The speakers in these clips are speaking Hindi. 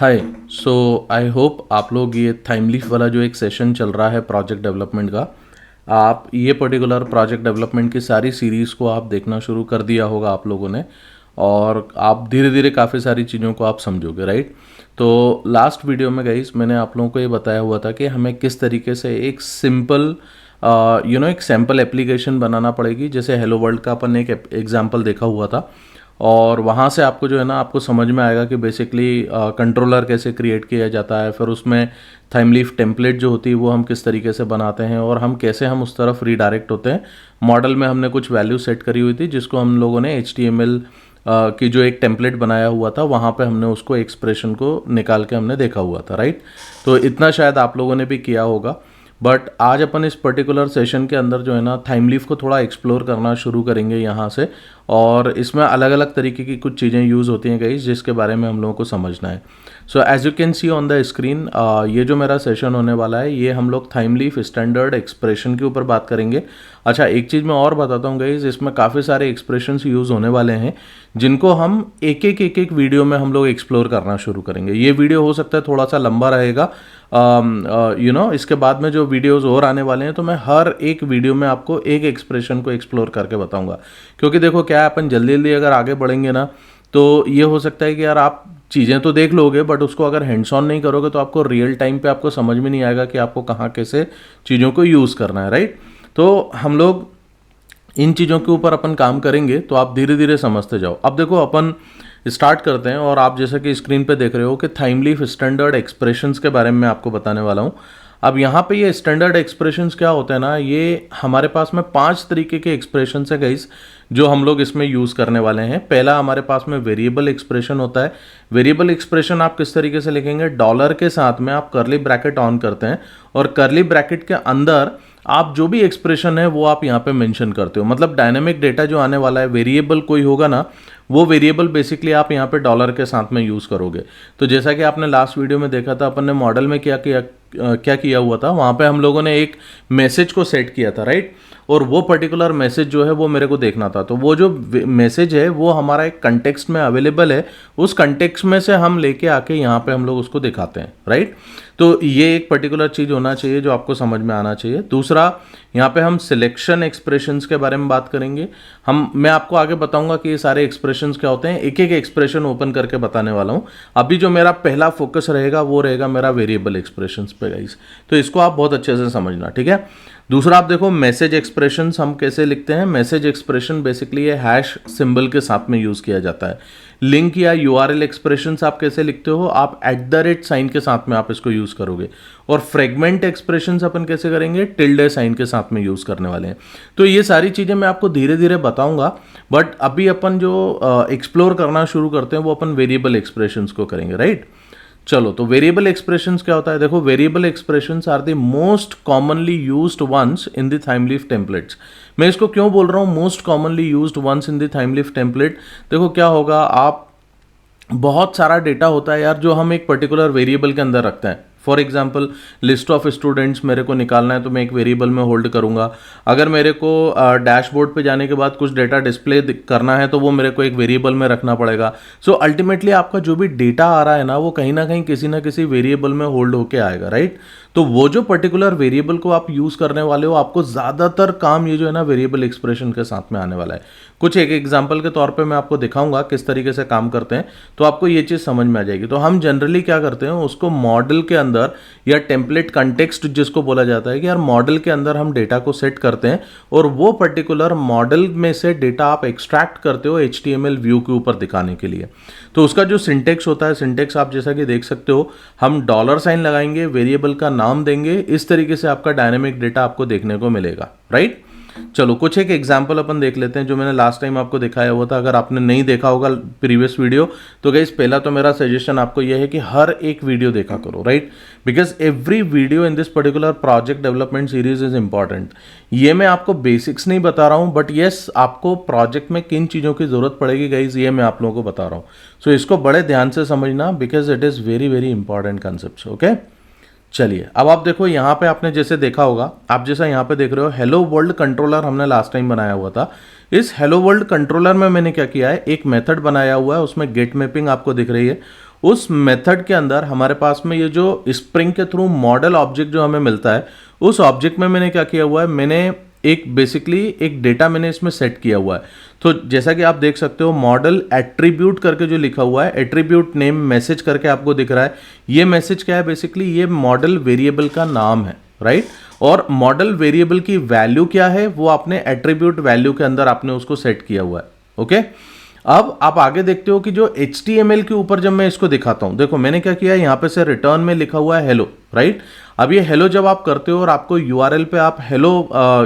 हाय। सो आई होप आप लोग ये थाइमलीफ वाला जो एक सेशन चल रहा है प्रोजेक्ट डेवलपमेंट का, आप ये पर्टिकुलर प्रोजेक्ट डेवलपमेंट की सारी सीरीज़ को आप देखना शुरू कर दिया होगा आप लोगों ने, और आप धीरे धीरे काफ़ी सारी चीज़ों को आप समझोगे, राइट। तो लास्ट वीडियो में गाइस मैंने आप लोगों को ये बताया हुआ था कि हमें किस तरीके से एक सिंपल एक सैम्पल एप्लीकेशन बनाना पड़ेगी। जैसे हेलो वर्ल्ड का अपन ने एक एग्जाम्पल देखा हुआ था, और वहाँ से आपको जो है ना आपको समझ में आएगा कि बेसिकली कंट्रोलर कैसे क्रिएट किया जाता है, फिर उसमें थाइमलीफ टेम्पलेट जो होती है वो हम किस तरीके से बनाते हैं, और हम कैसे हम उस तरफ रीडायरेक्ट होते हैं। मॉडल में हमने कुछ वैल्यू सेट करी हुई थी जिसको हम लोगों ने HTML की जो एक टेम्पलेट बनाया हुआ था वहाँ पे हमने उसको एक्सप्रेशन को निकाल के हमने देखा हुआ था, राइट। तो इतना शायद आप लोगों ने भी किया होगा। बट आज अपन इस पर्टिकुलर सेशन के अंदर जो है ना थाइमलीफ को थोड़ा एक्सप्लोर करना शुरू करेंगे यहाँ से, और इसमें अलग अलग तरीके की कुछ चीज़ें यूज़ होती हैं गाइस जिसके बारे में हम लोगों को समझना है। So as you can see on the screen, ये जो मेरा सेशन होने वाला है ये हम लोग थाइमलीफ स्टैंडर्ड एक्सप्रेशन के ऊपर बात करेंगे। अच्छा, एक चीज़ मैं और बताता हूँ गाइस, इसमें काफ़ी सारे एक्सप्रेशंस यूज़ होने वाले हैं जिनको हम एक एक वीडियो में हम लोग एक्सप्लोर करना शुरू करेंगे। ये वीडियो हो सकता है थोड़ा सा लंबा रहेगा, इसके बाद में जो वीडियोस और आने वाले हैं तो मैं हर एक वीडियो में आपको एक एक्सप्रेशन को एक्सप्लोर करके बताऊंगा। क्योंकि देखो क्या है, अपन जल्दी जल्दी अगर आगे बढ़ेंगे ना तो ये हो सकता है कि यार आप चीज़ें तो देख लोगे बट उसको अगर हैंड्स ऑन नहीं करोगे तो आपको रियल टाइम पे आपको समझ में नहीं आएगा कि आपको कहाँ कैसे चीज़ों को यूज़ करना है, राइट। तो हम लोग इन चीज़ों के ऊपर अपन काम करेंगे तो आप धीरे धीरे समझते जाओ। अब देखो अपन स्टार्ट करते हैं, और आप जैसा कि स्क्रीन पे देख रहे हो कि थाइमलीफ स्टैंडर्ड एक्सप्रेशंस के बारे में मैं आपको बताने वाला हूँ। अब यहाँ पे ये स्टैंडर्ड एक्सप्रेशंस क्या होते हैं ना, ये हमारे पास में 5 तरीके के एक्सप्रेशंस है गाइस जो हम लोग इसमें यूज़ करने वाले हैं। पहला हमारे पास में वेरिएबल एक्सप्रेशन होता है। वेरिएबल एक्सप्रेशन आप किस तरीके से लिखेंगे, डॉलर के साथ में आप कर्ली ब्रैकेट ऑन करते हैं और कर्ली ब्रैकेट के अंदर आप जो भी एक्सप्रेशन है वो आप यहाँ पे मेंशन करते हो। मतलब डायनेमिक डेटा जो आने वाला है, वेरिएबल कोई होगा ना, वो वेरिएबल बेसिकली आप यहाँ पे डॉलर के साथ में यूज़ करोगे। तो जैसा कि आपने लास्ट वीडियो में देखा था, अपन ने मॉडल में क्या किया हुआ था, वहाँ पे हम लोगों ने एक मैसेज को सेट किया था, राइट। और वो पर्टिकुलर मैसेज जो है वो मेरे को देखना था, तो वो जो मैसेज है वो हमारा एक कंटेक्स्ट में अवेलेबल है, उस कंटेक्स्ट में से हम लेके आके यहाँ पे हम लोग उसको दिखाते हैं, राइट। तो ये एक पर्टिकुलर चीज़ होना चाहिए जो आपको समझ में आना चाहिए। दूसरा, यहाँ पे हम सिलेक्शन एक्सप्रेशंस के बारे में बात करेंगे। मैं आपको आगे बताऊंगा कि ये सारे एक्सप्रेशंस क्या होते हैं, एक एक एक्सप्रेशन ओपन करके बताने वाला हूँ। अभी जो मेरा पहला फोकस रहेगा वो रहेगा मेरा वेरिएबल एक्सप्रेशंस पे गाइस, तो इसको आप बहुत अच्छे से समझना, ठीक है। दूसरा आप देखो मैसेज एक्सप्रेशंस हम कैसे लिखते हैं। मैसेज एक्सप्रेशन बेसिकली ये हैश सिंबल के साथ में यूज़ किया जाता है। लिंक या URL एक्सप्रेशंस आप कैसे लिखते हो, आप @ साइन के साथ में आप इसको यूज़ करोगे। और फ्रेगमेंट एक्सप्रेशंस अपन कैसे करेंगे, टिल्डे साइन के साथ में यूज़ करने वाले हैं। तो ये सारी चीज़ें मैं आपको धीरे धीरे बताऊंगा, बट अभी अपन जो एक्सप्लोर करना शुरू करते हैं वो अपन वेरिएबल एक्सप्रेशंस को करेंगे, राइट। चलो, तो वेरिएबल एक्सप्रेशंस क्या होता है, देखो variable expressions are the most commonly used ones in the Thymeleaf templates. मैं इसको क्यों बोल रहा हूँ most commonly used ones in the Thymeleaf template, देखो क्या होगा, आप बहुत सारा डेटा होता है यार जो हम एक पर्टिकुलर वेरिएबल के अंदर रखते हैं। For example, list of students मेरे को निकालना है तो मैं एक वेरिएबल में होल्ड करूंगा। अगर मेरे को डैशबोर्ड पे जाने के बाद कुछ डेटा डिस्प्ले करना है तो वो मेरे को एक वेरिएबल में रखना पड़ेगा। सो अल्टीमेटली आपका जो भी डेटा आ रहा है ना वो कहीं ना कहीं किसी ना किसी वेरिएबल में होल्ड होके आएगा, राइट। तो वो जो पर्टिकुलर वेरिएबल को आप यूज़ करने वाले हो, आपको ज़्यादातर काम ये जो है ना वेरिएबल एक्सप्रेशन के साथ में आने वाला है। कुछ एक एग्जांपल के तौर पे मैं आपको दिखाऊंगा किस तरीके से काम करते हैं, तो आपको ये चीज़ समझ में आ जाएगी। तो हम जनरली क्या करते हैं, उसको मॉडल के अंदर या टेम्पलेट कंटेक्स्ट जिसको बोला जाता है कि यार मॉडल के अंदर हम डेटा को सेट करते हैं और वो पर्टिकुलर मॉडल में से डेटा आप एक्सट्रैक्ट करते हो HTML व्यू के ऊपर दिखाने के लिए। तो उसका जो सिंटेक्स होता है, सिंटेक्स आप जैसा कि देख सकते हो, हम $साइन लगाएंगे, वेरिएबल का नाम देंगे, इस तरीके से आपका डायनेमिक डेटा आपको देखने को मिलेगा, राइट। चलो, कुछ एक एग्जांपल अपन देख लेते हैं जो मैंने लास्ट टाइम आपको दिखाया हुआ था। अगर आपने नहीं देखा होगा प्रीवियस वीडियो तो गाइस पहला तो मेरा सजेशन आपको यह है कि हर एक वीडियो देखा करो, right, because every video in this particular project development series is important. ये मैं आपको बेसिक्स नहीं बता रहा हूँ, बट येस आपको प्रोजेक्ट में किन चीज़ों की जरूरत पड़ेगी गाइस ये मैं आप लोगों को बता रहा हूँ। सो इसको बड़े ध्यान से समझना because it is very very important concept, okay. चलिए, अब आप देखो यहाँ पे आपने जैसे देखा होगा, आप जैसा यहाँ पे देख रहे हो हेलो वर्ल्ड कंट्रोलर हमने लास्ट टाइम बनाया हुआ था। इस हेलो वर्ल्ड कंट्रोलर में मैंने क्या किया है, एक मेथड बनाया हुआ है, उसमें गेट मैपिंग आपको दिख रही है उस मेथड के अंदर हमारे पास में ये जो स्प्रिंग के थ्रू मॉडल ऑब्जेक्ट जो हमें मिलता है, उस ऑब्जेक्ट में मैंने क्या किया हुआ है, मैंने एक बेसिकली एक डेटा मैंने इसमें सेट किया हुआ है। तो जैसा कि आप देख सकते हो मॉडल एट्रीब्यूट करके जो लिखा हुआ है, एट्रीब्यूट नेम मैसेज करके आपको दिख रहा है। ये मैसेज क्या है, बेसिकली ये मॉडल वेरिएबल का नाम है, राइट। और मॉडल वेरिएबल की वैल्यू क्या है, वो आपने एट्रीब्यूट वैल्यू के अंदर आपने उसको सेट किया हुआ है। ओके, अब आप आगे देखते हो कि जो HTML के ऊपर जब मैं इसको दिखाता हूं, देखो मैंने क्या किया, यहां पे से रिटर्न में लिखा हुआ है हेलो, राइट। अब ये हेलो जब आप करते हो और आपको URL पे आप हेलो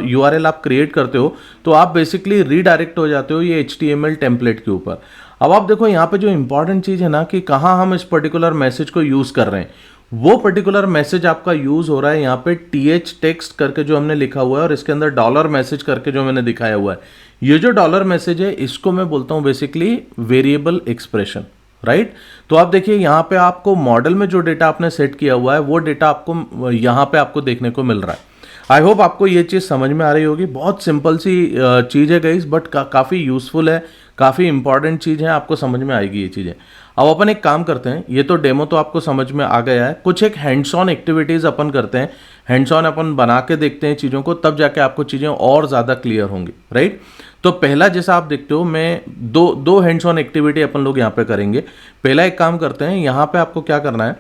URL आप क्रिएट करते हो, तो आप बेसिकली रीडायरेक्ट हो जाते हो ये HTML टेम्पलेट के ऊपर। अब आप देखो यहाँ पे जो इंपॉर्टेंट चीज है ना, कि कहाँ हम इस पर्टिकुलर मैसेज को यूज कर रहे हैं, वो पर्टिकुलर मैसेज आपका यूज हो रहा है यहाँ पे TH टेक्स्ट करके जो हमने लिखा हुआ है, और इसके अंदर डॉलर मैसेज करके जो मैंने दिखाया हुआ है। ये जो डॉलर मैसेज है, इसको मैं बोलता हूं बेसिकली वेरिएबल एक्सप्रेशन, राइट। तो आप देखिए यहाँ पे आपको मॉडल में जो डेटा आपने सेट किया हुआ है, वो डेटा आपको यहाँ पे आपको देखने को मिल रहा है। आई होप आपको ये चीज़ समझ में आ रही होगी। बहुत सिंपल सी चीज़ है गाइस, बट काफ़ी यूजफुल है, काफ़ी इंपॉर्टेंट चीज़ है, आपको समझ में आएगी ये चीज़ें। अब अपन एक काम करते हैं, ये तो डेमो तो आपको समझ में आ गया है, कुछ एक हैंड्स ऑन एक्टिविटीज़ अपन करते हैं, हैंड्स ऑन अपन बना के देखते हैं चीज़ों को, तब जाके आपको चीज़ें और ज़्यादा क्लियर होंगी, राइट। तो पहला जैसा आप देखते हो, मैं दो हैंड्स ऑन एक्टिविटी अपन लोग यहाँ पे करेंगे। पहला एक काम करते हैं, यहाँ पे आपको क्या करना है,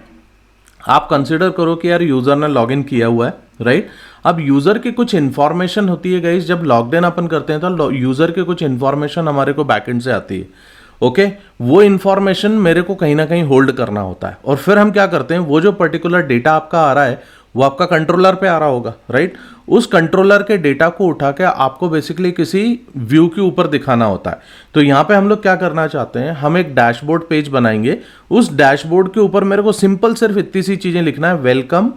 आप कंसिडर करो कि यार यूजर ने लॉगिन किया हुआ है, राइट। अब यूजर की कुछ इंफॉर्मेशन होती है गाइस, जब लॉगइन अपन करते हैं तो यूजर की कुछ इंफॉर्मेशन हमारे को बैकएंड से आती है। ओके, वो इंफॉर्मेशन मेरे को कहीं ना कहीं होल्ड करना होता है, और फिर हम क्या करते हैं, वो जो पर्टिकुलर डेटा आपका आ रहा है, वो आपका कंट्रोलर पे आ रहा होगा, राइट। उस कंट्रोलर के डेटा को उठा के आपको बेसिकली किसी व्यू के ऊपर दिखाना होता है। तो यहाँ पे हम लोग क्या करना चाहते हैं, हम एक डैशबोर्ड पेज बनाएंगे। उस डैशबोर्ड के ऊपर मेरे को सिंपल सिर्फ इतनी सी चीजें लिखना है, वेलकम,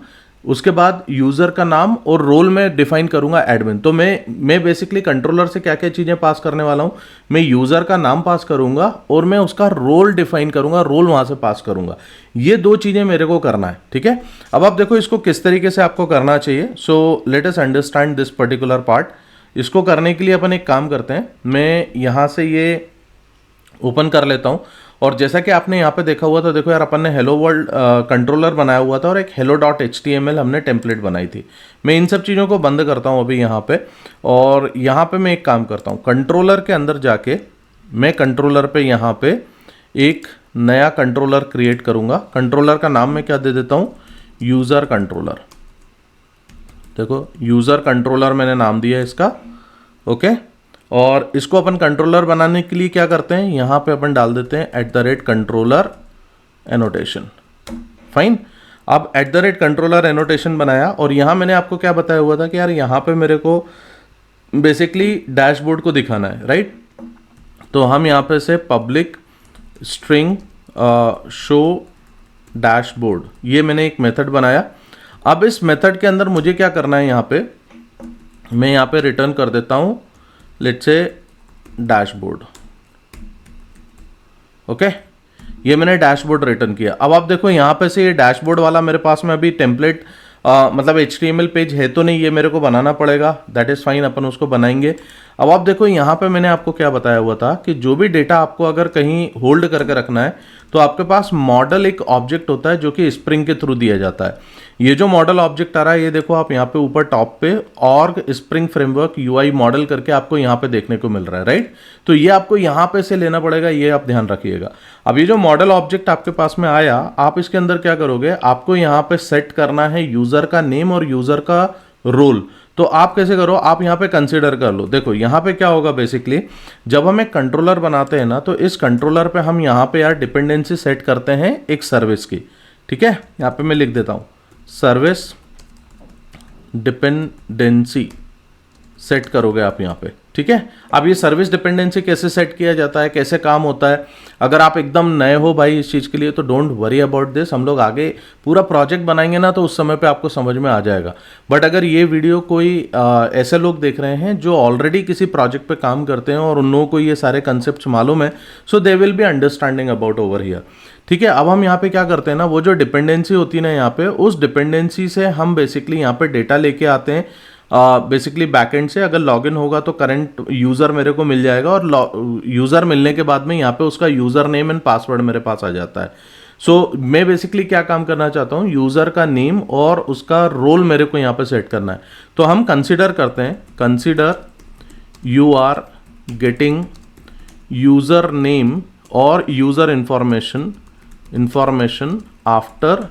उसके बाद यूजर का नाम और रोल में डिफाइन करूंगा एडमिन। तो मैं बेसिकली कंट्रोलर से क्या क्या चीजें पास करने वाला हूं, मैं यूजर का नाम पास करूंगा और मैं उसका रोल डिफाइन करूंगा, रोल वहां से पास करूंगा। ये दो चीजें मेरे को करना है, ठीक है। अब आप देखो इसको किस तरीके से आपको करना चाहिए। So let us understand this particular part. इसको करने के लिए अपन एक काम करते हैं, मैं यहां से ये ओपन कर लेता हूं, और जैसा कि आपने यहाँ पे देखा हुआ था, देखो यार अपन ने हेलो वर्ल्ड कंट्रोलर बनाया हुआ था और एक hello.html हमने टेम्पलेट बनाई थी। मैं इन सब चीज़ों को बंद करता हूँ अभी यहाँ पे, और यहाँ पे मैं एक काम करता हूँ, कंट्रोलर के अंदर जाके मैं कंट्रोलर पे यहाँ पे एक नया कंट्रोलर क्रिएट करूँगा। कंट्रोलर का नाम मैं क्या दे देता हूँ, यूज़र कंट्रोलर। देखो यूज़र कंट्रोलर मैंने नाम दिया है इसका, ओके। और इसको अपन कंट्रोलर बनाने के लिए क्या करते हैं, यहाँ पे अपन डाल देते हैं @controller एनोटेशन, फाइन। अब @controller एनोटेशन बनाया, और यहाँ मैंने आपको क्या बताया हुआ था कि यार यहाँ पे मेरे को बेसिकली डैशबोर्ड को दिखाना है, राइट। तो हम यहाँ पे से पब्लिक स्ट्रिंग शो डैशबोर्ड, ये मैंने एक मेथड बनाया। अब इस मेथड के अंदर मुझे क्या करना है, यहाँ पे मैं यहाँ पे रिटर्न कर देता हूँ, लेट्स से डैशबोर्ड, ओके। ये मैंने डैशबोर्ड रिटर्न किया। अब आप देखो यहाँ पे से ये डैशबोर्ड वाला मेरे पास में अभी टेम्पलेट मतलब HTML पेज है तो नहीं, ये मेरे को बनाना पड़ेगा, दैट इज फाइन, अपन उसको बनाएंगे। अब आप देखो यहाँ पे मैंने आपको क्या बताया हुआ था कि जो भी डेटा आपको अगर कहीं होल्ड करके रखना है, तो आपके पास मॉडल एक ऑब्जेक्ट होता है जो कि स्प्रिंग के थ्रू दिया जाता है। ये जो मॉडल ऑब्जेक्ट आ रहा है, ये देखो आप यहाँ पे ऊपर टॉप पे org spring framework UI model करके आपको यहाँ पे देखने को मिल रहा है, राइट। तो ये आपको यहाँ पे से लेना पड़ेगा, ये आप ध्यान रखिएगा। अब ये जो मॉडल ऑब्जेक्ट आपके पास में आया, आप इसके अंदर क्या करोगे, आपको यहाँ पे सेट करना है यूजर का नेम और यूजर का रोल। तो आप कैसे करो, आप यहाँ पे कंसीडर कर लो। देखो यहाँ पे क्या होगा, बेसिकली जब हम एक कंट्रोलर बनाते हैं ना, तो इस कंट्रोलर पे हम यहाँ पे यार डिपेंडेंसी सेट करते हैं एक सर्विस की, ठीक है। यहाँ पे मैं लिख देता हूँ सर्विस डिपेंडेंसी सेट करोगे आप यहाँ पे, ठीक है। अब ये सर्विस डिपेंडेंसी कैसे सेट किया जाता है, कैसे काम होता है, अगर आप एकदम नए हो भाई इस चीज़ के लिए, तो डोंट वरी अबाउट दिस। हम लोग आगे पूरा प्रोजेक्ट बनाएंगे ना, तो उस समय पे आपको समझ में आ जाएगा। बट अगर ये वीडियो कोई ऐसे लोग देख रहे हैं जो ऑलरेडी किसी प्रोजेक्ट पे काम करते हैं और उन लोगों को ये सारे कंसेप्ट मालूम है, so they will be understanding about over here, ठीक है। अब हम यहाँ पे क्या करते हैं ना, वो जो डिपेंडेंसी होती है ना यहाँ पे, उस डिपेंडेंसी से हम बेसिकली यहाँ पे डेटा लेके आते हैं। बेसिकली बैकएंड से अगर लॉगिन होगा तो करंट यूज़र मेरे को मिल जाएगा, और यूज़र मिलने के बाद में यहाँ पे उसका यूज़र नेम एंड पासवर्ड मेरे पास आ जाता है। सो मैं बेसिकली क्या काम करना चाहता हूँ, यूज़र का नेम और उसका रोल मेरे को यहाँ पे सेट करना है। तो हम कंसिडर करते हैं, consider you are getting user name और यूज़र इंफॉर्मेशन आफ्टर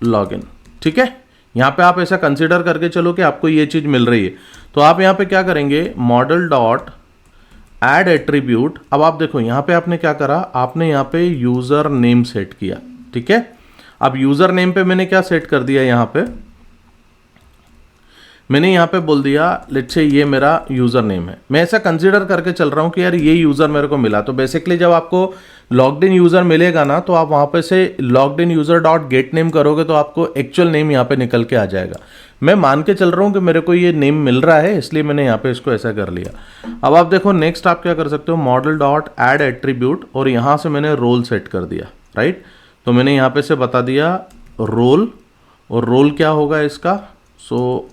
लॉगिन। ठीक है, यहाँ पे आप ऐसा कंसिडर करके चलो कि आपको ये चीज़ मिल रही है। तो आप यहाँ पे क्या करेंगे, मॉडल डॉट एड एट्रीब्यूट। अब आप देखो यहाँ पे आपने क्या करा, आपने यहाँ पे यूज़र नेम सेट किया। ठीक है, अब यूज़र नेम पे मैंने क्या सेट कर दिया, यहाँ पे मैंने यहाँ पे बोल दिया लेट्स से ये मेरा यूज़र नेम है। मैं ऐसा कंसीडर करके चल रहा हूँ कि यार ये यूज़र मेरे को मिला। तो बेसिकली जब आपको लॉग्ड इन यूज़र मिलेगा ना, तो आप वहाँ पे से logged in user dot gate name करोगे तो आपको एक्चुअल नेम यहाँ पे निकल के आ जाएगा। मैं मान के चल रहा हूँ कि मेरे को ये नेम मिल रहा है, इसलिए मैंने यहाँ पे इसको ऐसा कर लिया। अब आप देखो नेक्स्ट आप क्या कर सकते हो, मॉडल डॉट एड एट्रीब्यूट, और यहाँ से मैंने रोल सेट कर दिया। राइट, तो मैंने यहाँ पे से बता दिया रोल, और रोल क्या होगा इसका,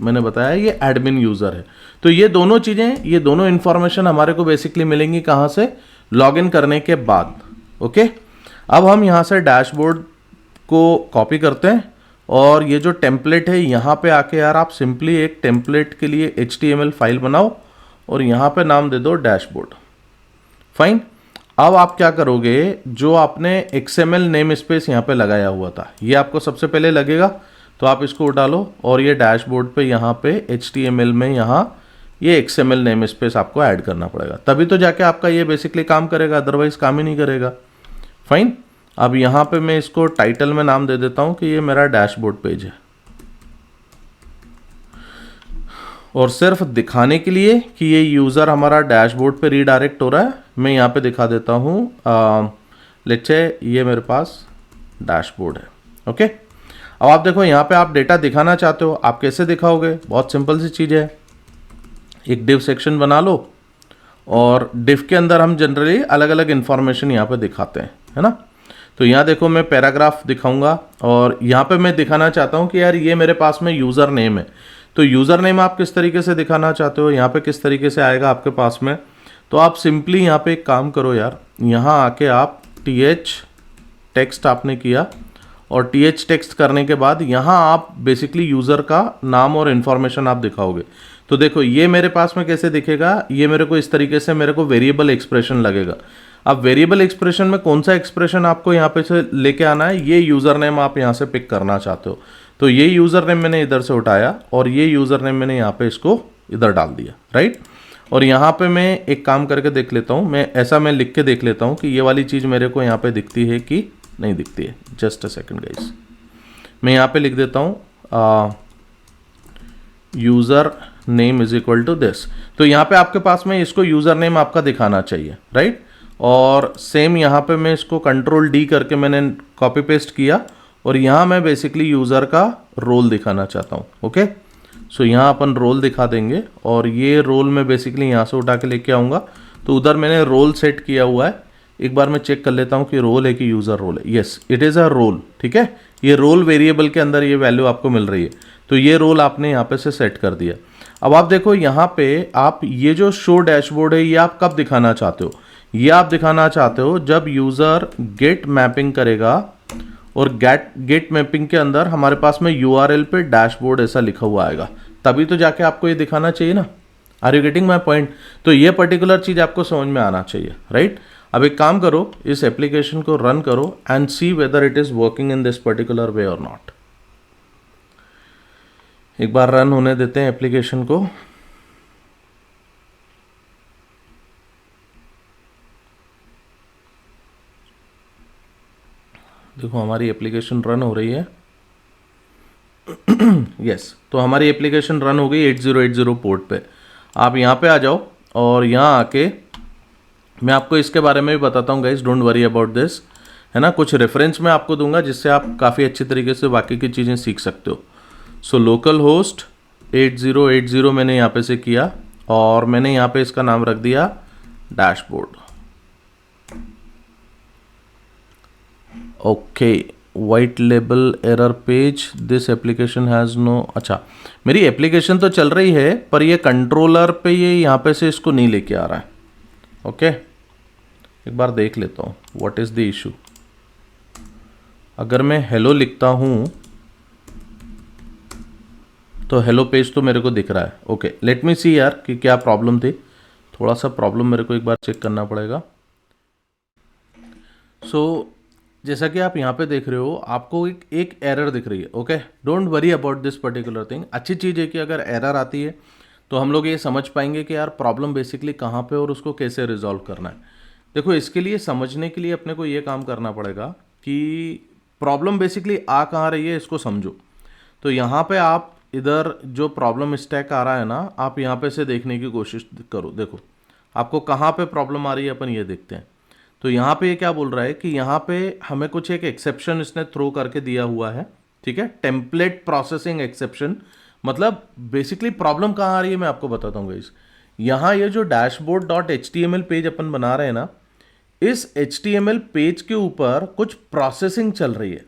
मैंने बताया ये एडमिन यूज़र है। तो ये दोनों चीज़ें, ये दोनों इन्फॉर्मेशन हमारे को बेसिकली मिलेंगी कहाँ से, लॉगिन करने के बाद। ओके, अब हम यहाँ से डैशबोर्ड को कॉपी करते हैं, और ये जो टेम्पलेट है यहाँ पे आके यार आप सिंपली एक टेम्पलेट के लिए HTML फाइल बनाओ और यहाँ पे नाम दे दो डैशबोर्ड। फाइन, अब आप क्या करोगे, जो आपने XML नेम स्पेस यहाँ पे लगाया हुआ था ये आपको सबसे पहले लगेगा, तो आप इसको उठा लो और ये डैशबोर्ड पे यहाँ पे HTML में यहाँ ये XML नेम स्पेस आपको ऐड करना पड़ेगा, तभी तो जाके आपका ये बेसिकली काम करेगा, अदरवाइज काम ही नहीं करेगा। फाइन, अब यहाँ पे मैं इसको टाइटल में नाम दे देता हूँ कि ये मेरा डैशबोर्ड पेज है, और सिर्फ दिखाने के लिए कि ये यूज़र हमारा डैशबोर्ड पे रीडायरेक्ट हो रहा है, मैं यहाँ पे दिखा देता हूँ लेट्स से ये मेरे पास डैशबोर्ड है। ओके, अब आप देखो यहाँ पे आप डेटा दिखाना चाहते हो, आप कैसे दिखाओगे, बहुत सिंपल सी चीज़ है, एक डिव सेक्शन बना लो, और डिव के अंदर हम जनरली अलग अलग इन्फॉर्मेशन यहाँ पे दिखाते हैं, है ना। तो यहाँ देखो मैं पैराग्राफ दिखाऊंगा, और यहाँ पे मैं दिखाना चाहता हूँ कि यार ये मेरे पास में यूज़र नेम है। तो यूज़र नेम आप किस तरीके से दिखाना चाहते हो, यहाँ पे किस तरीके से आएगा आपके पास में, तो आप सिंपली यहाँ पे एक काम करो यार, यहाँ आके आप TH टेक्स्ट आपने किया, और TH टेक्स्ट करने के बाद यहाँ आप बेसिकली यूज़र का नाम और इन्फॉर्मेशन आप दिखाओगे। तो देखो ये मेरे पास में कैसे दिखेगा, ये मेरे को इस तरीके से मेरे को वेरिएबल एक्सप्रेशन लगेगा। अब वेरिएबल एक्सप्रेशन में कौन सा एक्सप्रेशन आपको यहाँ पे से लेके आना है, ये यूज़र नेम आप यहाँ से पिक करना चाहते हो, तो ये यूज़र नेम मैंने इधर से उठाया, और ये यूज़र नेम मैंने यहाँ पे इसको इधर डाल दिया। राइट, और यहाँ पे मैं एक काम करके देख लेता हूँ, मैं लिख के देख लेता हूँ कि ये वाली चीज़ मेरे को यहाँ पे दिखती है कि नहीं दिखती है। जस्ट अ सेकंड गाइस, मैं यहाँ पे लिख देता हूँ user name is equal to this. तो यहाँ पे आपके पास में इसको यूज़र नेम आपका दिखाना चाहिए। राइट, और सेम यहाँ पे मैं इसको Ctrl+D करके मैंने कॉपी पेस्ट किया, और यहाँ मैं बेसिकली यूज़र का रोल दिखाना चाहता हूँ। ओके, सो यहाँ अपन रोल दिखा देंगे, और ये रोल मैं बेसिकली यहाँ से उठा के लेके आऊँगा। तो उधर मैंने रोल सेट किया हुआ है, एक बार मैं चेक कर लेता हूँ कि रोल है कि यूज़र रोल है। Yes, it is a role. ठीक है, ये रोल वेरिएबल के अंदर ये वैल्यू आपको मिल रही है, तो ये रोल आपने यहाँ पे से सेट कर दिया। अब आप देखो यहाँ पे आप ये जो शो डैशबोर्ड है ये आप कब दिखाना चाहते हो, ये आप दिखाना चाहते हो जब यूज़र गेट मैपिंग करेगा, और गेट मैपिंग के अंदर हमारे पास में URL पे डैशबोर्ड ऐसा लिखा हुआ आएगा, तभी तो जाके आपको ये दिखाना चाहिए ना। Are you getting my point? तो ये पर्टिकुलर चीज़ आपको समझ में आना चाहिए। राइट, अब एक काम करो, इस एप्लीकेशन को रन करो and see whether it is working in this particular way और नॉट। एक बार रन होने देते हैं एप्लीकेशन को। देखो हमारी एप्लीकेशन रन हो रही है। यस, तो हमारी एप्लीकेशन रन हो गई 8080 पोर्ट पे। आप यहाँ पे आ जाओ, और यहाँ आके मैं आपको इसके बारे में भी बताता हूँ guys, don't worry about this, है ना। कुछ रेफरेंस मैं आपको दूंगा जिससे आप काफ़ी अच्छी तरीके से बाकी की चीज़ें सीख सकते हो। सो लोकल होस्ट 8080 मैंने यहाँ पे से किया, और मैंने यहाँ पे इसका नाम रख दिया dashboard. Okay, white label error page, this application has no. अच्छा, मेरी एप्लीकेशन तो चल रही है, पर ये कंट्रोलर पे ये यहाँ पे से इसको नहीं लेके आ रहा है। ओके, एक बार देख लेता हूँ व्हाट इज़ द इशू। अगर मैं हेलो लिखता हूँ तो हेलो पेज तो मेरे को दिख रहा है। ओके, लेट मी सी यार कि क्या प्रॉब्लम थी। थोड़ा सा प्रॉब्लम मेरे को एक बार चेक करना पड़ेगा। सो जैसा कि आप यहाँ पे देख रहे हो, आपको एक एरर दिख रही है। Okay, don't worry about this particular thing. अच्छी चीज़ है कि अगर एरर आती है तो हम लोग ये समझ पाएंगे कि यार प्रॉब्लम बेसिकली कहाँ पे और उसको कैसे रिजॉल्व करना है। देखो, इसके लिए समझने के लिए अपने को ये काम करना पड़ेगा कि प्रॉब्लम बेसिकली आ कहाँ रही है, इसको समझो। तो यहाँ पे आप इधर जो प्रॉब्लम स्टैक आ रहा है ना, आप यहाँ पे से देखने की कोशिश करो। देखो आपको कहाँ पे प्रॉब्लम आ रही है, अपन ये देखते हैं। तो यहाँ पे ये क्या बोल रहा है कि यहाँ पे हमें कुछ एक एक्सेप्शन इसने थ्रो करके दिया हुआ है। ठीक है, टेम्पलेट प्रोसेसिंग एक्सेप्शन। मतलब बेसिकली प्रॉब्लम कहाँ आ रही है मैं आपको बताता हूँ गाइस। यहाँ ये जो dashboard dot H T M L page अपन बना रहे हैं ना, इस H T M L page के ऊपर कुछ प्रोसेसिंग चल रही है।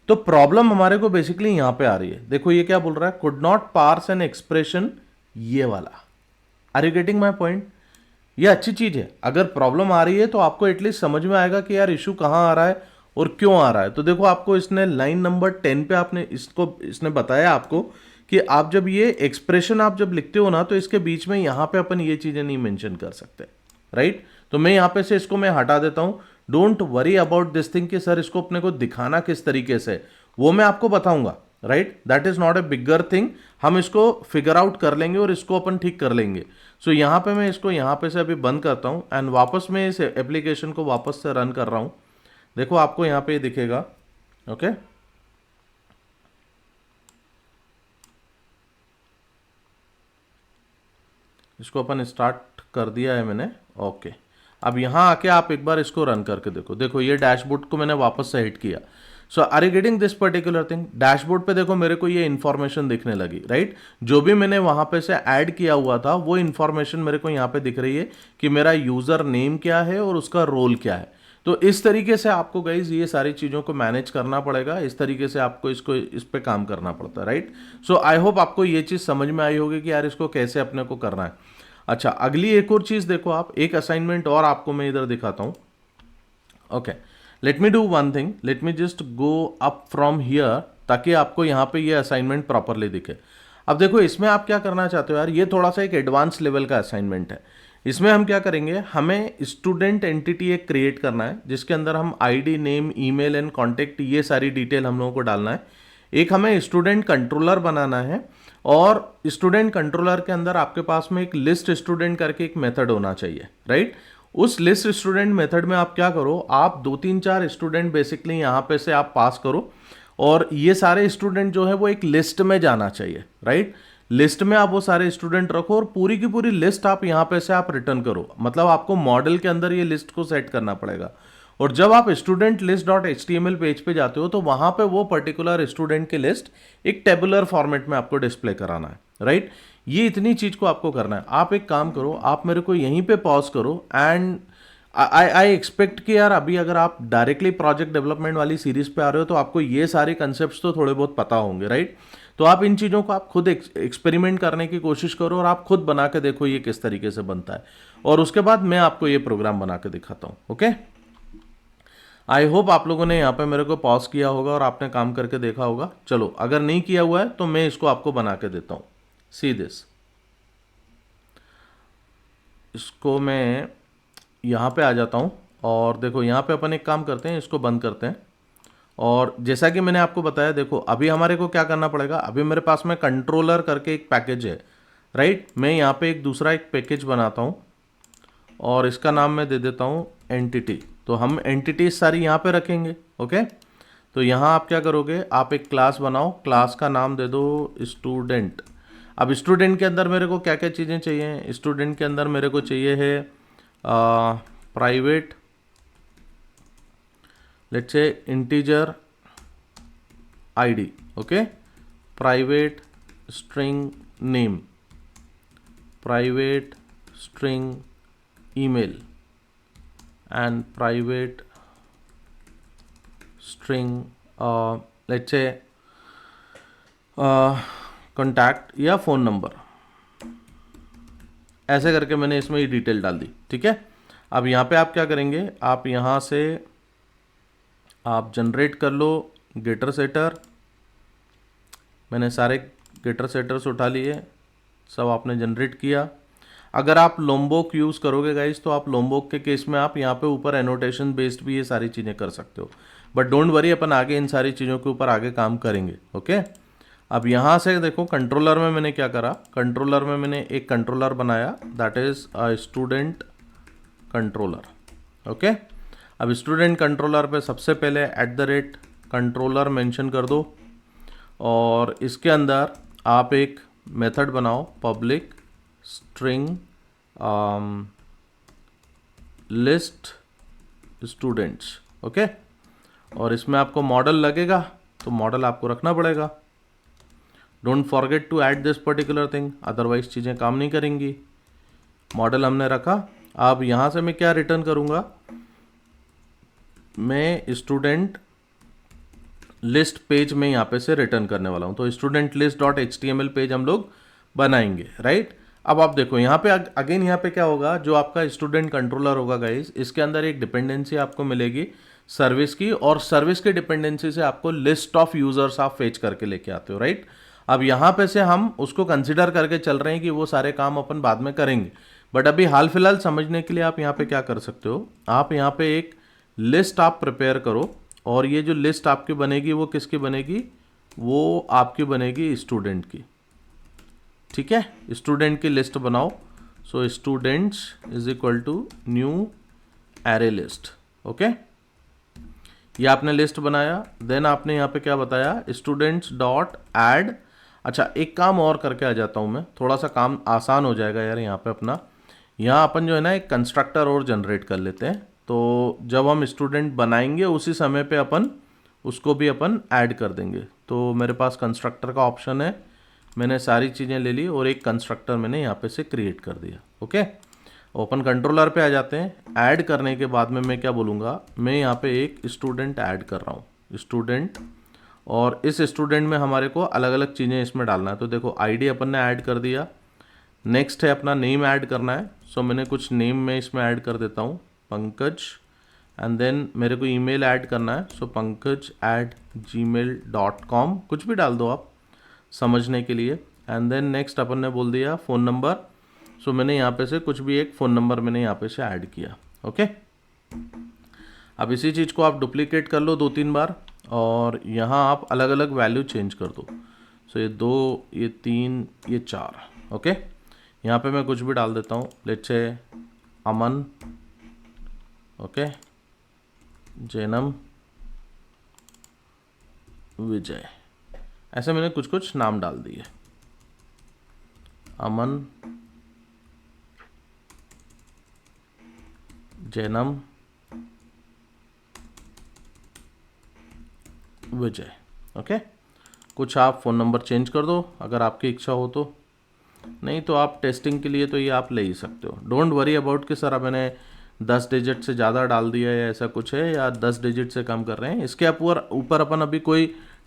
तो प्रॉब्लम हमारे को बेसिकली यहां पे आ रही है। देखो ये क्या बोल रहा है, could not parse an expression, ये वाला। Are you getting my point? ये अच्छी चीज है। अगर प्रॉब्लम आ रही है तो आपको एटलीस्ट समझ में आएगा कि यार इशू कहां आ रहा है और क्यों आ रहा है। तो देखो आपको इसने लाइन नंबर 10 पे आपने इसने बताया आपको कि आप जब ये एक्सप्रेशन आप जब लिखते हो ना, तो इसके बीच में यहां पे अपन ये चीजें नहीं मेंशन कर सकते, राइट। तो मैं यहां पे से इसको मैं हटा देता हूं। Don't worry about this thing कि सर इसको अपने को दिखाना किस तरीके से, वो मैं आपको बताऊंगा, right. That is not a bigger thing. हम इसको फिगर आउट कर लेंगे और इसको अपन ठीक कर लेंगे। सो यहां पे मैं इसको यहां पे से अभी बंद करता हूं एंड वापस मैं इस एप्लीकेशन को वापस से रन कर रहा हूं। देखो आपको यहां पे दिखेगा। ओके, इसको अपन स्टार्ट कर दिया है मैंने। ओके, अब यहाँ आके आप एक बार इसको रन करके देखो। देखो ये डैशबोर्ड को मैंने वापस से हिट किया। So are you getting this particular thing? Dashboard पे देखो मेरे को ये इन्फॉर्मेशन दिखने लगी, राइट। जो भी मैंने वहां पे से ऐड किया हुआ था वो इन्फॉर्मेशन मेरे को यहाँ पे दिख रही है कि मेरा यूजर नेम क्या है और उसका रोल क्या है। तो इस तरीके से आपको गाइज ये सारी चीज़ों को मैनेज करना पड़ेगा। इस तरीके से आपको इसको इस पे काम करना पड़ता है, राइट। सो आई होप आपको ये चीज़ समझ में आई होगी कि यार इसको कैसे अपने को करना है। अच्छा, अगली एक और चीज़ देखो आप, एक असाइनमेंट और आपको मैं इधर दिखाता हूँ। Okay, let me do one thing, let me just go up from here ताकि आपको यहाँ पे ये असाइनमेंट प्रॉपरली दिखे। अब देखो इसमें आप क्या करना चाहते हो यार, ये थोड़ा सा एक एडवांस लेवल का असाइनमेंट है। इसमें हम क्या करेंगे, हमें स्टूडेंट एंटिटी एक क्रिएट करना है जिसके अंदर हम ID, name, email and contact, ये सारी डिटेल हम लोगों को डालना है। एक हमें स्टूडेंट कंट्रोलर बनाना है और स्टूडेंट कंट्रोलर के अंदर आपके पास में एक लिस्ट स्टूडेंट करके एक मेथड होना चाहिए, राइट। उस लिस्ट स्टूडेंट मेथड में आप क्या करो, आप 2 3 4 स्टूडेंट बेसिकली यहाँ पे से आप पास करो और ये सारे स्टूडेंट जो है वो एक लिस्ट में जाना चाहिए, राइट। लिस्ट में आप वो सारे स्टूडेंट रखो और पूरी की पूरी लिस्ट आप यहाँ पे से आप रिटर्न करो। मतलब आपको मॉडल के अंदर ये लिस्ट को सेट करना पड़ेगा। और जब आप student list dot H T M L page पे जाते हो तो वहां पे वो पर्टिकुलर स्टूडेंट की लिस्ट एक टेबुलर फॉर्मेट में आपको डिस्प्ले कराना है, राइट। ये इतनी चीज को आपको करना है। आप एक काम करो, आप मेरे को यहीं पे पॉज करो एंड आई एक्सपेक्ट कि यार अभी अगर आप डायरेक्टली प्रोजेक्ट डेवलपमेंट वाली सीरीज पे आ रहे हो तो आपको ये सारे कंसेप्ट तो थोड़े बहुत पता होंगे, राइट। तो आप इन चीज़ों को आप खुद एक्सपेरिमेंट करने की कोशिश करो और आप खुद बना के देखो ये किस तरीके से बनता है। और उसके बाद मैं आपको ये प्रोग्राम बना के दिखाता हूँ। ओके, आई होप आप लोगों ने यहाँ पे मेरे को पॉज किया होगा और आपने काम करके देखा होगा। चलो, अगर नहीं किया हुआ है तो मैं इसको आपको बना के देता हूँ। सी दिस, इसको मैं यहाँ पे आ जाता हूँ और देखो यहाँ पे अपन एक काम करते हैं, इसको बंद करते हैं। और जैसा कि मैंने आपको बताया, देखो अभी हमारे को क्या करना पड़ेगा, अभी मेरे पास में कंट्रोलर करके एक पैकेज है, राइट। मैं यहाँ पे एक दूसरा एक पैकेज बनाता हूँ और इसका नाम मैं दे देता हूँ एंटिटी। तो हम एंटिटीज सारी यहाँ पे रखेंगे। ओके, तो यहाँ आप क्या करोगे, आप एक क्लास बनाओ, क्लास का नाम दे दो स्टूडेंट। अब स्टूडेंट के अंदर मेरे को क्या क्या चीज़ें चाहिए, स्टूडेंट के अंदर मेरे को चाहिए है private, let's say integer ID, okay, private string name, private string email and private string let's say contact या फ़ोन नंबर। ऐसे करके मैंने इसमें ये डिटेल डाल दी, ठीक है। अब यहाँ पे आप क्या करेंगे, आप यहाँ से आप जनरेट कर लो गेटर सेटर। मैंने सारे गेटर सेटर्स उठा लिए, सब आपने जनरेट किया। अगर आप लोम्बोक यूज़ करोगे गाइस तो आप लोम्बोक के केस में आप यहाँ पे ऊपर एनोटेशन बेस्ड भी ये सारी चीज़ें कर सकते हो, बट डोंट वरी, अपन आगे इन सारी चीज़ों के ऊपर आगे काम करेंगे। ओके, अब यहाँ से देखो कंट्रोलर में मैंने क्या करा, कंट्रोलर में मैंने एक कंट्रोलर बनाया, that is a student controller. Okay, अब स्टूडेंट कंट्रोलर पे सबसे पहले @कंट्रोलर मेंशन कर दो, और इसके अंदर आप एक मेथड बनाओ public string list students. Okay, और इसमें आपको मॉडल लगेगा तो मॉडल आपको रखना पड़ेगा। Don't forget to add this particular thing, otherwise चीज़ें काम नहीं करेंगी। मॉडल हमने रखा। अब यहाँ से मैं क्या रिटर्न करूँगा, मैं स्टूडेंट लिस्ट पेज में यहाँ पे से रिटर्न करने वाला हूँ। तो student list dot HTML page हम लोग बनाएंगे, राइट। अब आप देखो यहाँ पे अगेन यहाँ पे क्या होगा, जो आपका स्टूडेंट कंट्रोलर होगा गाइस, इसके अंदर एक डिपेंडेंसी आपको मिलेगी सर्विस की, और सर्विस की डिपेंडेंसी से आपको लिस्ट ऑफ यूजर्स आप फेच करके लेके आते हो, राइट। अब यहाँ पे से हम उसको कंसिडर करके चल रहे हैं कि वो सारे काम अपन बाद में करेंगे, बट अभी हाल फिलहाल समझने के लिए आप यहाँ पे क्या कर सकते हो, आप यहाँ पे एक लिस्ट आप प्रिपेयर करो, और ये जो लिस्ट आपकी बनेगी वो किसकी बनेगी, वो आपकी बनेगी स्टूडेंट की। ठीक है, स्टूडेंट की लिस्ट बनाओ। So students is equal to new array list. Okay, ये आपने लिस्ट बनाया। देन आपने यहाँ पे क्या बताया, स्टूडेंट्स डॉट ऐड। अच्छा, एक काम और करके आ जाता हूँ मैं, थोड़ा सा काम आसान हो जाएगा यार यहाँ पे अपना। यहाँ अपन जो है ना एक कंस्ट्रक्टर और जनरेट कर लेते हैं, तो जब हम स्टूडेंट बनाएंगे उसी समय पे अपन उसको भी अपन ऐड कर देंगे। तो मेरे पास कंस्ट्रक्टर का ऑप्शन है, मैंने सारी चीज़ें ले ली और एक कंस्ट्रक्टर मैंने यहाँ पे से क्रिएट कर दिया। ओके, ओपन कंट्रोलर पे आ जाते हैं। ऐड करने के बाद में मैं क्या बोलूँगा, मैं यहाँ पे एक स्टूडेंट ऐड कर रहा हूँ, स्टूडेंट, और इस स्टूडेंट में हमारे को अलग अलग चीज़ें इसमें डालना है। तो देखो आईडी अपन ने ऐड कर दिया, नेक्स्ट है अपना नेम ऐड करना है। सो मैंने कुछ नेम में इसमें ऐड कर देता हूँ, पंकज, एंड देन मेरे को ईमेल ऐड करना है। सो pankaj@gmail.com, कुछ भी डाल दो आप समझने के लिए। एंड देन नेक्स्ट अपन ने बोल दिया फ़ोन नंबर। सो मैंने यहाँ पे से कुछ भी एक फ़ोन नंबर मैंने यहाँ पे से ऐड किया। ओके, अब इसी चीज़ को आप डुप्लीकेट कर लो 2-3 बार, और यहाँ आप अलग अलग वैल्यू चेंज कर दो। सो ये 2, ये 3, ये 4। ओके, यहाँ पे मैं कुछ भी डाल देता हूँ, let's say Aman, okay, Jainam, विजय, ऐसे मैंने कुछ कुछ नाम डाल दिए। अमन, जैनम, विजय। ओके, कुछ आप फ़ोन नंबर चेंज कर दो अगर आपकी इच्छा हो तो, नहीं तो आप टेस्टिंग के लिए तो ये आप ले ही सकते हो। डोंट वरी अबाउट कि सर अब मैंने 10 डिजिट से ज़्यादा डाल दिया या ऐसा कुछ है, या 10 डिजिट से कम कर रहे हैं, इसके ऊपर अपन अभी कोई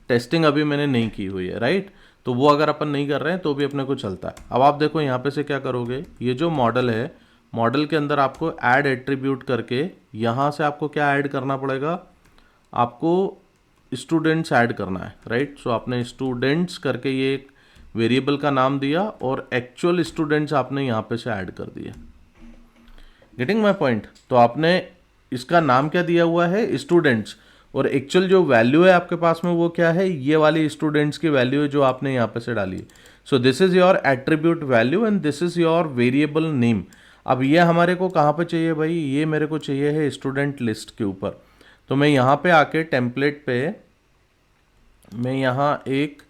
टेस्टिंग अभी मैंने नहीं की हुई है, राइट। तो वो अगर अपन नहीं कर रहे हैं तो भी अपने को चलता है। अब आप देखो यहाँ पे से क्या करोगे, ये जो मॉडल है, मॉडल के अंदर आपको ऐड एट्रीब्यूट करके यहाँ से आपको क्या ऐड करना पड़ेगा, आपको स्टूडेंट्स ऐड करना है, राइट। सो आपने स्टूडेंट्स करके ये एक वेरिएबल का नाम दिया, और एक्चुअल स्टूडेंट्स आपने यहाँ पे से ऐड कर दिए। Getting my point. तो आपने इसका नाम क्या दिया हुआ है, स्टूडेंट्स, और एक्चुअल जो वैल्यू है आपके पास में वो क्या है, ये वाली स्टूडेंट्स की वैल्यू है जो आपने यहाँ पे से डाली है। So this is your attribute value and this is your variable name. अब ये हमारे को कहाँ पे चाहिए भाई, ये मेरे को चाहिए है स्टूडेंट लिस्ट के ऊपर। तो मैं यहाँ पे आके टेम्पलेट पे मैं यहाँ एक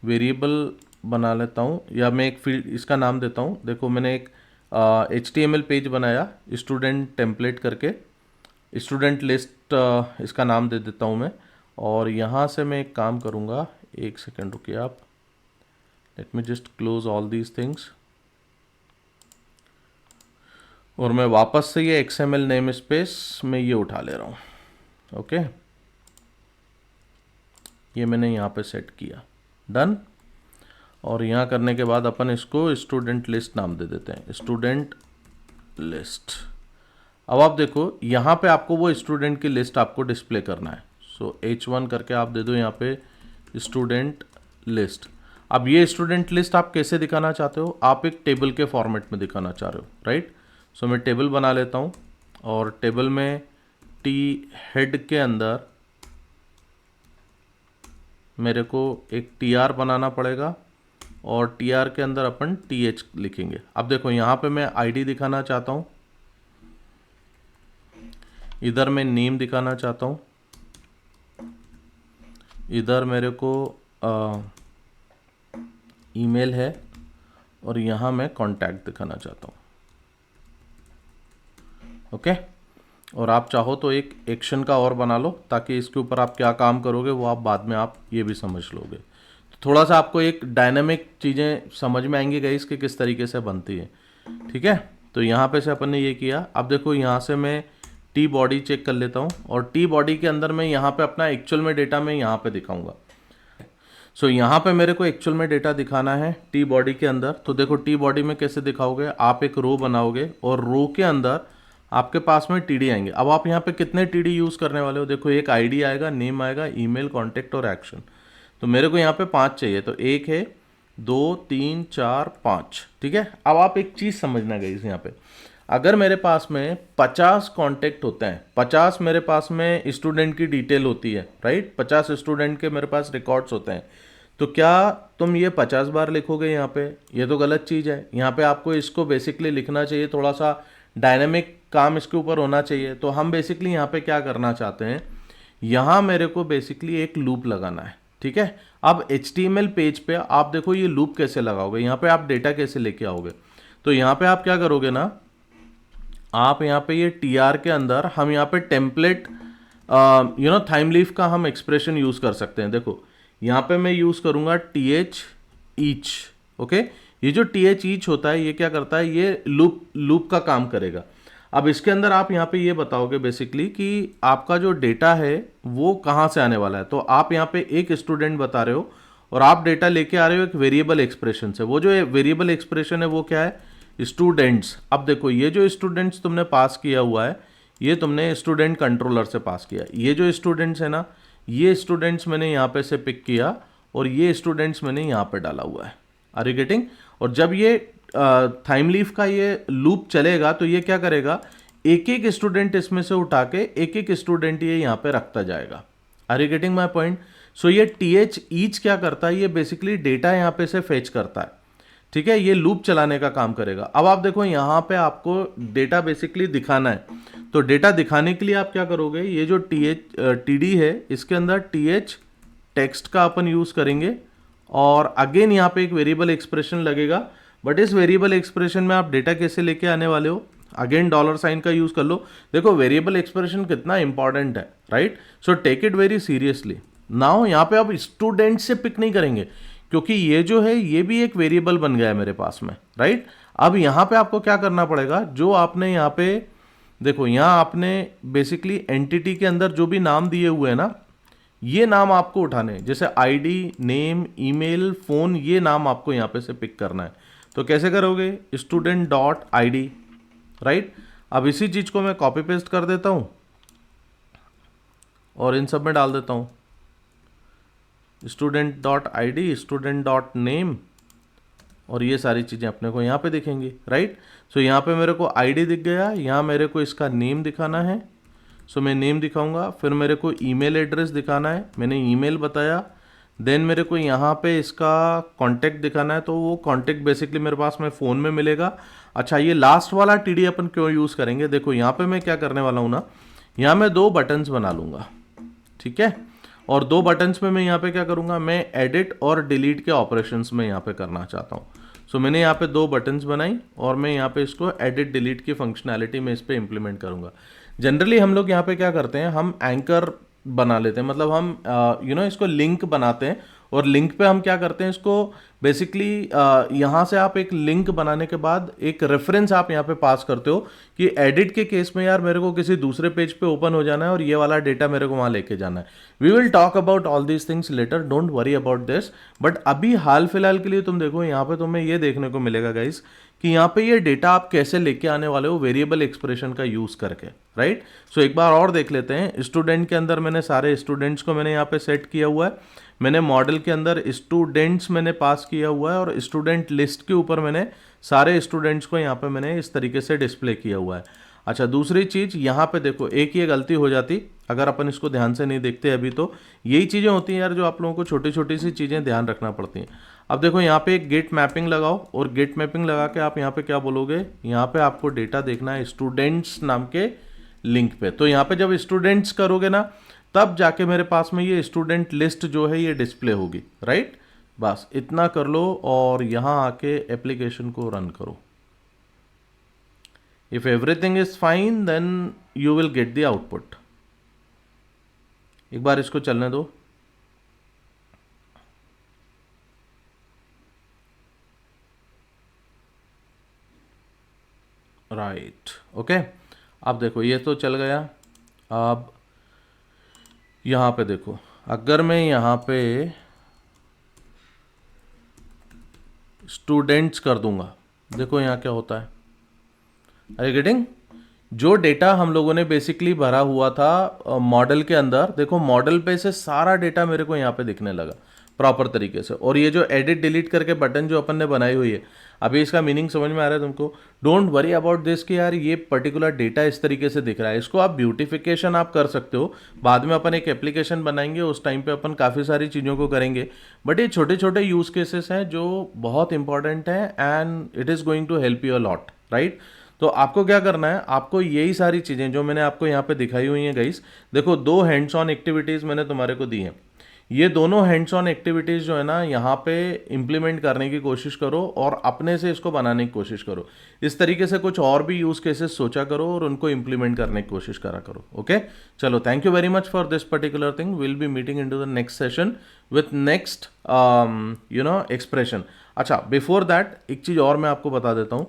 वेरिएबल बना लेता हूँ, या मैं एक फील्ड इसका नाम देता हूँ। देखो मैंने एक HTML पेज बनाया स्टूडेंट टेम्पलेट करके, स्टूडेंट लिस्ट इसका नाम दे देता हूँ मैं। और यहाँ से मैं एक काम करूँगा, एक सेकेंड रुकिए आप, let me just close all these things, और मैं वापस से ये XML नेम स्पेस में ये उठा ले रहा हूँ। ओके, ये मैंने यहाँ पे सेट किया, डन। और यहाँ करने के बाद अपन इसको स्टूडेंट लिस्ट नाम दे देते हैं, स्टूडेंट लिस्ट। अब आप देखो यहाँ पे आपको वो स्टूडेंट की लिस्ट आपको डिस्प्ले करना है। सो H1 करके आप दे दो यहाँ पे स्टूडेंट लिस्ट। अब ये स्टूडेंट लिस्ट आप कैसे दिखाना चाहते हो, आप एक टेबल के फॉर्मेट में दिखाना चाह रहे हो, राइट। सो मैं टेबल बना लेता हूँ और टेबल में टी हेड के अंदर मेरे को एक TR बनाना पड़ेगा और TR के अंदर अपन TH लिखेंगे। अब देखो यहाँ पे मैं ID दिखाना चाहता हूँ, इधर मैं नेम दिखाना चाहता हूँ, इधर मेरे को ईमेल है और यहाँ मैं कॉन्टैक्ट दिखाना चाहता हूँ। ओके। और आप चाहो तो एक एक्शन का और बना लो ताकि इसके ऊपर आप क्या काम करोगे वो आप बाद में आप ये भी समझ लोगे। तो थोड़ा सा आपको एक डायनामिक चीज़ें समझ में आएंगी गाइस कि किस तरीके से बनती है, ठीक है। तो यहाँ पे से अपन ने ये किया। अब देखो यहाँ से मैं टी बॉडी चेक कर लेता हूँ और टी बॉडी के अंदर मैं यहाँ पे अपना एक्चुअल में डेटा मैं यहाँ पे दिखाऊंगा। सो यहाँ पे मेरे को एक्चुअल में डेटा दिखाना है टी बॉडी के अंदर। तो देखो टी बॉडी में कैसे दिखाओगे, आप एक रो बनाओगे और रो के अंदर आपके पास में TD आएंगे। अब आप यहाँ पे कितने TD यूज़ करने वाले हो, देखो एक ID आएगा, नेम आएगा, ईमेल, कॉन्टेक्ट और एक्शन। तो मेरे को यहाँ पे 5 चाहिए, तो 1 है, 2, 3, 4, 5, ठीक है। अब आप एक चीज़ समझना गाइस, यहाँ पे अगर मेरे पास में 50 कॉन्टेक्ट होते हैं, 50 मेरे पास में स्टूडेंट की डिटेल होती है, राइट, 50 स्टूडेंट के मेरे पास रिकॉर्ड्स होते हैं, तो क्या तुम ये 50 बार लिखोगे यहाँ पे? ये तो गलत चीज़ है। यहाँ पे आपको इसको बेसिकली लिखना चाहिए, थोड़ा सा डायनेमिक काम इसके ऊपर होना चाहिए। तो हम बेसिकली यहाँ पे क्या करना चाहते हैं, यहाँ मेरे को बेसिकली एक लूप लगाना है, ठीक है। अब HTML पेज पे आप देखो ये लूप कैसे लगाओगे, यहाँ पे आप डेटा कैसे लेके आओगे। तो यहाँ पे आप क्या करोगे ना, आप यहाँ पे ये TR के अंदर हम यहाँ पे टेम्पलेट थाइम लीफ का हम एक्सप्रेशन यूज़ कर सकते हैं। देखो यहाँ पे मैं यूज़ करूँगा TH ईच, ओके। ये जो TH ईच होता है ये क्या करता है, ये लूप का काम करेगा। अब इसके अंदर आप यहाँ पे ये बताओगे बेसिकली कि आपका जो डेटा है वो कहाँ से आने वाला है। तो आप यहाँ पे एक स्टूडेंट बता रहे हो और आप डेटा लेके आ रहे हो एक वेरिएबल एक्सप्रेशन से। वो जो वेरिएबल एक्सप्रेशन है वो क्या है, स्टूडेंट्स। अब देखो ये जो स्टूडेंट्स तुमने पास किया हुआ है ये तुमने स्टूडेंट कंट्रोलर से पास किया। ये जो स्टूडेंट्स है ना, ये स्टूडेंट्स मैंने यहाँ पे से पिक किया और ये स्टूडेंट्स मैंने यहाँ पे डाला हुआ है। Are you getting? और जब ये थाइम लीफ का ये लूप चलेगा तो ये क्या करेगा, एक एक स्टूडेंट इसमें से उठा के एक एक स्टूडेंट ये यहाँ पे रखता जाएगा। Are you getting my point? So ये TH ईच क्या करता है, ये बेसिकली डेटा यहाँ पे से फेच करता है, ठीक है। ये लूप चलाने का काम करेगा। अब आप देखो यहाँ पे आपको डेटा बेसिकली दिखाना है, तो डेटा दिखाने के लिए आप क्या करोगे, ये जो TD है इसके अंदर TH टेक्स्ट का अपन यूज करेंगे और अगेन यहाँ पे एक वेरिएबल एक्सप्रेशन लगेगा। बट इस वेरिएबल एक्सप्रेशन में आप डेटा कैसे लेके आने वाले हो, अगेन $साइन का यूज कर लो। देखो वेरिएबल एक्सप्रेशन कितना इंपॉर्टेंट है, right. So take it very seriously. Now यहाँ पे आप स्टूडेंट से पिक नहीं करेंगे क्योंकि ये जो है ये भी एक वेरिएबल बन गया है मेरे पास में, राइट। अब यहाँ पे आपको क्या करना पड़ेगा, जो आपने यहाँ पे देखो यहाँ आपने बेसिकली एंटिटी के अंदर जो भी नाम दिए हुए हैं ना, ये नाम आपको उठाने, जैसे ID, नेम, ईमेल, फोन, ये नाम आपको यहाँ पे से पिक करना है। तो कैसे करोगे, student.id, राइट। अब इसी चीज को मैं कॉपी पेस्ट कर देता हूं और इन सब में डाल देता हूं student.id, student.name, और ये सारी चीजें अपने को यहाँ पे दिखेंगी, राइट। सो यहाँ पे मेरे को ID दिख गया, यहाँ मेरे को इसका नेम दिखाना है, सो मैं नेम दिखाऊंगा। फिर मेरे को ईमेल एड्रेस दिखाना है, मैंने ईमेल बताया। देन मेरे को यहाँ पे इसका कॉन्टैक्ट दिखाना है, तो वो कॉन्टैक्ट बेसिकली मेरे पास में फ़ोन में मिलेगा। अच्छा ये लास्ट वाला TD अपन क्यों यूज़ करेंगे, देखो यहाँ पे मैं क्या करने वाला हूँ ना, यहाँ मैं 2 बटन्स बना लूँगा, ठीक है। और 2 बटन्स में मैं यहाँ पे क्या करूँगा, मैं एडिट और डिलीट के ऑपरेशंस में यहाँ पे करना चाहता हूँ। सो मैंने यहाँ पे 2 बटन्स बनाई और मैं यहाँ पे इसको एडिट डिलीट की फंक्शनैलिटी में इस पर इम्प्लीमेंट करूँगा। जनरली हम लोग यहाँ पे क्या करते हैं, हम एंकर बना लेते हैं, मतलब हम इसको लिंक बनाते हैं और लिंक पे हम क्या करते हैं, इसको बेसिकली यहाँ से आप एक लिंक बनाने के बाद एक रेफरेंस आप यहाँ पे पास करते हो कि एडिट के केस में यार मेरे को किसी दूसरे पेज पे ओपन हो जाना है और ये वाला डेटा मेरे को वहाँ लेके जाना है। We will talk about all these things later, don't worry about this. But अभी हाल फिलहाल के लिए तुम देखो यहाँ पे तुम्हें ये देखने को मिलेगा गाइस कि यहाँ पे ये डेटा आप कैसे लेके आने वाले हो वेरिएबल एक्सप्रेशन का यूज़ करके, राइट। सो एक बार और देख लेते हैं। स्टूडेंट के अंदर मैंने सारे स्टूडेंट्स को मैंने यहाँ पे सेट किया हुआ है, मैंने मॉडल के अंदर स्टूडेंट्स मैंने पास किया हुआ है, और स्टूडेंट लिस्ट के ऊपर मैंने सारे स्टूडेंट्स को यहाँ पे मैंने इस तरीके से डिस्प्ले किया हुआ है। अच्छा, दूसरी चीज़ यहाँ पे देखो, एक ये गलती हो जाती अगर अपन इसको ध्यान से नहीं देखते अभी, तो यही चीज़ें होती हैं यार जो आप लोगों को छोटी छोटी सी चीज़ें ध्यान रखना पड़ती हैं। अब देखो यहाँ पे एक गेट मैपिंग लगाओ, और गेट मैपिंग लगा के आप यहाँ पे क्या बोलोगे, यहाँ पे आपको डेटा देखना है स्टूडेंट्स नाम के लिंक पे। तो यहाँ पे जब स्टूडेंट्स करोगे ना, तब जाके मेरे पास में ये स्टूडेंट लिस्ट जो है ये डिस्प्ले होगी, राइट। बस इतना कर लो और यहाँ आके एप्लीकेशन को रन करो। If everything is fine, then you will get the output. एक बार इसको चलने दो। Right, okay. अब देखो ये तो चल गया। अब यहाँ पे देखो, अगर मैं यहाँ पे स्टूडेंट्स कर दूंगा, देखो यहाँ क्या होता है। Are you getting? जो डेटा हम लोगों ने बेसिकली भरा हुआ था मॉडल के अंदर, देखो मॉडल पे से सारा डेटा मेरे को यहाँ पे दिखने लगा प्रॉपर तरीके से। और ये जो एडिट डिलीट करके बटन जो अपन ने बनाई हुई है, अभी इसका मीनिंग समझ में आ रहा है तुमको? डोंट वरी अबाउट दिस कि यार ये पर्टिकुलर डेटा इस तरीके से दिख रहा है। इसको आप ब्यूटिफिकेशन आप कर सकते हो, बाद में अपन एक एप्लीकेशन बनाएंगे, उस टाइम पे अपन काफ़ी सारी चीज़ों को करेंगे। बट ये छोटे छोटे यूज़ केसेस हैं जो बहुत इंपॉर्टेंट हैं, and it is going to help you a lot, right. तो आपको क्या करना है, आपको यही सारी चीज़ें जो मैंने आपको यहाँ पे दिखाई हुई हैं गाइस, देखो 2 हैंड्स ऑन एक्टिविटीज़ मैंने तुम्हारे को दी हैं। ये दोनों हैंड्स ऑन एक्टिविटीज़ जो है ना, यहाँ पे इम्प्लीमेंट करने की कोशिश करो और अपने से इसको बनाने की कोशिश करो। इस तरीके से कुछ और भी यूज़ केसेस सोचा करो और उनको इम्प्लीमेंट करने की कोशिश करा करो। ओके, चलो, thank you very much for this particular thing. Will be meeting in to the next session with next expression. अच्छा, बिफोर दैट एक चीज़ और मैं आपको बता देता हूँ।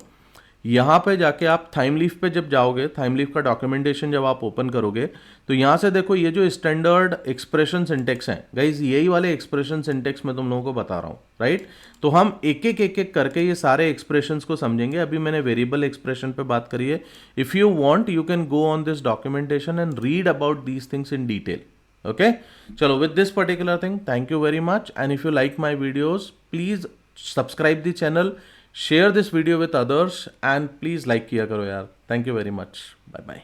यहाँ पे जाके आप थाइमलीफ पे जब जाओगे, थाइमलीफ का डॉक्यूमेंटेशन जब आप ओपन करोगे, तो यहाँ से देखो ये जो स्टैंडर्ड एक्सप्रेशन सिंटेक्स हैं गाइज, यही वाले एक्सप्रेशन सिंटेक्स मैं तुम लोगों को बता रहा हूँ, राइट। तो हम एक एक करके ये सारे एक्सप्रेशंस को समझेंगे। अभी मैंने वेरिएबल एक्सप्रेशन पे बात करी है। If you want you can go on this documentation and read about these things in detail. Okay, चलो, with this particular thing, thank you very much, and if you like my videos, please subscribe the channel, share this video with others, and please like किया करो यार. Thank you very much. Bye bye.